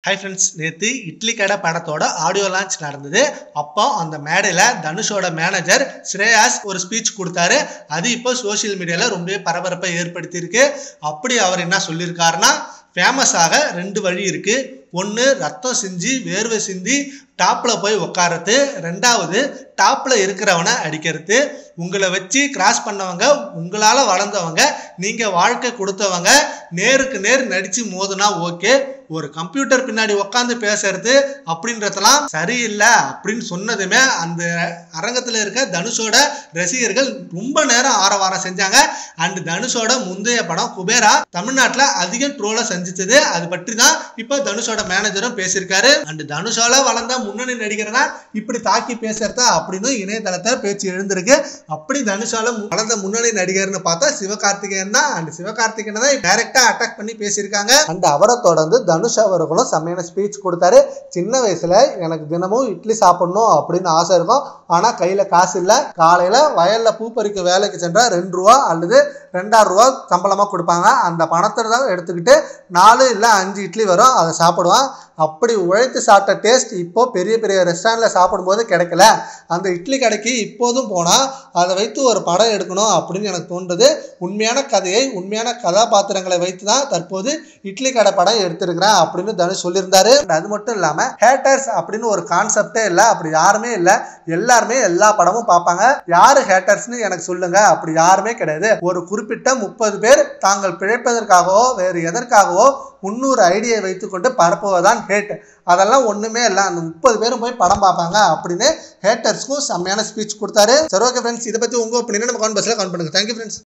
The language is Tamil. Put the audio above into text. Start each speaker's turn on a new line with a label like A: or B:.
A: ஹாய் ஃப்ரெண்ட்ஸ், நேற்று இட்லி கடை படத்தோட ஆடியோ லான்ச் நடந்தது. அப்போ அந்த மேடையில் தனுஷோட மேனேஜர் ஸ்ரேயாஸ் ஒரு ஸ்பீச் கொடுத்தாரு. அது இப்போ சோசியல் மீடியாவில் ரொம்பவே பரபரப்பை ஏற்படுத்தியிருக்கு. அப்படி அவர் என்ன சொல்லியிருக்காருன்னா, ஃபேமஸாக 2 வழி இருக்குது. ஒன்று ரத்தம் சிந்தி வேர்வை சிந்தி டாப்பில் போய் உட்காரது, 2வது டாப்பில் இருக்கிறவனை அடிக்கிறது. உங்களை வச்சு கிராஸ் பண்ணவங்க, உங்களால் வளர்ந்தவங்க, நீங்கள் வாழ்க்கை கொடுத்தவங்க நேருக்கு நேர் நடித்து மோதுனா ஓகே. ஒரு கம்ப்யூட்டர் பின்னாடி உட்காந்து பேசுறது அப்படின்றதெல்லாம் சரியில்லை அப்படின்னு சொன்னதுமே அந்த அரங்கத்தில் இருக்க தனுஷோட ரசிகர்கள் ரொம்ப நேரம் ஆரவாரம் செஞ்சாங்க. அண்ட் தனுஷோட முந்தைய படம் குபேரா தமிழ்நாட்டில் அதிகம் ட்ரோலை செஞ்சிச்சது. அது பற்றி தான் இப்போ தனுஷோட மேனேஜரும் பேசியிருக்காரு. அண்ட் தனுஷால வளர்ந்த முன்னணி நடிகர்னா இப்படி தாக்கி பேசுறதா அப்படின்னு இணையதளத்தை பேச்சு எழுந்திருக்கு. அப்படி தனுஷால வளர்ந்த முன்னணி நடிகர்னு பார்த்தா சிவகார்த்திகேயன் தான். அண்ட் சிவகார்த்திகேயன் தான் டைரக்டா அட்டாக் பண்ணி பேசியிருக்காங்க. அண்ட் அவரை தொடர்ந்து தனுஷ் அவர்களும் செம்மையான ஸ்பீச் கொடுத்தாரு. சின்ன வயசுல எனக்கு தினமும் இட்லி சாப்பிடணும் அப்படின்னு ஆசை இருக்கும், ஆனா கையில காசு இல்லை. காலையில வயல்ல பூ பறிக்க வேலைக்கு சென்றா 2 ரூபா அல்லது 2.5 ரூபா சம்பளமா கொடுப்பாங்க. அந்த பணத்தை தான் எடுத்துக்கிட்டு 4 இல்லை 5 இட்லி வரும், அதை சாப்பிடுவான். அப்படி உழைத்து சாப்பிட்ட டேஸ்ட் இப்போ பெரிய பெரிய ரெஸ்டாரண்ட்ல சாப்பிடும்போது கிடைக்கல. அந்த இட்லி கடைக்கு இப்போதும் போனால் அதை வைத்து ஒரு படம் எடுக்கணும் அப்படின்னு எனக்கு தோன்றுது. உண்மையான கதையை, உண்மையான கதாபாத்திரங்களை வைத்து தான் தற்போது இட்லி கடை படம் எடுத்திருக்கிறேன் அப்படின்னு தனுஷ் சொல்லியிருந்தாரு. அது மட்டும் இல்லாமல் ஹேட்டர்ஸ் அப்படின்னு ஒரு கான்செப்டே இல்லை, அப்படி யாருமே இல்லை. எல்லாருமே எல்லா படமும் பார்ப்பாங்க. யாரு ஹேட்டர்ஸ்னு எனக்கு சொல்லுங்க. அப்படி யாருமே கிடையாது. ஒரு குறிப்பிட்ட 30 பேர் தாங்கள் பிழைப்பதற்காகவோ வேறு எதற்காகவோ 300 ஐடியை வைத்துக்கொண்டு பரப்புவதான் ஹேட். அதெல்லாம் ஒண்ணுமே இல்லை. அந்த 30 பேரும் போய் படம் பார்ப்பாங்க அப்படின்னு ஹேட்டர்ஸ்க்கும் செம்மையான ஸ்பீச் கொடுத்தாரு. சரி, ஓகே ஃப்ரெண்ட்ஸ், இதை பற்றி உங்க ஒப்பீனியன் நம்ம கமெண்ட் பாக்ஸ்ல கமெண்ட் பண்ணுங்க. Thank you friends.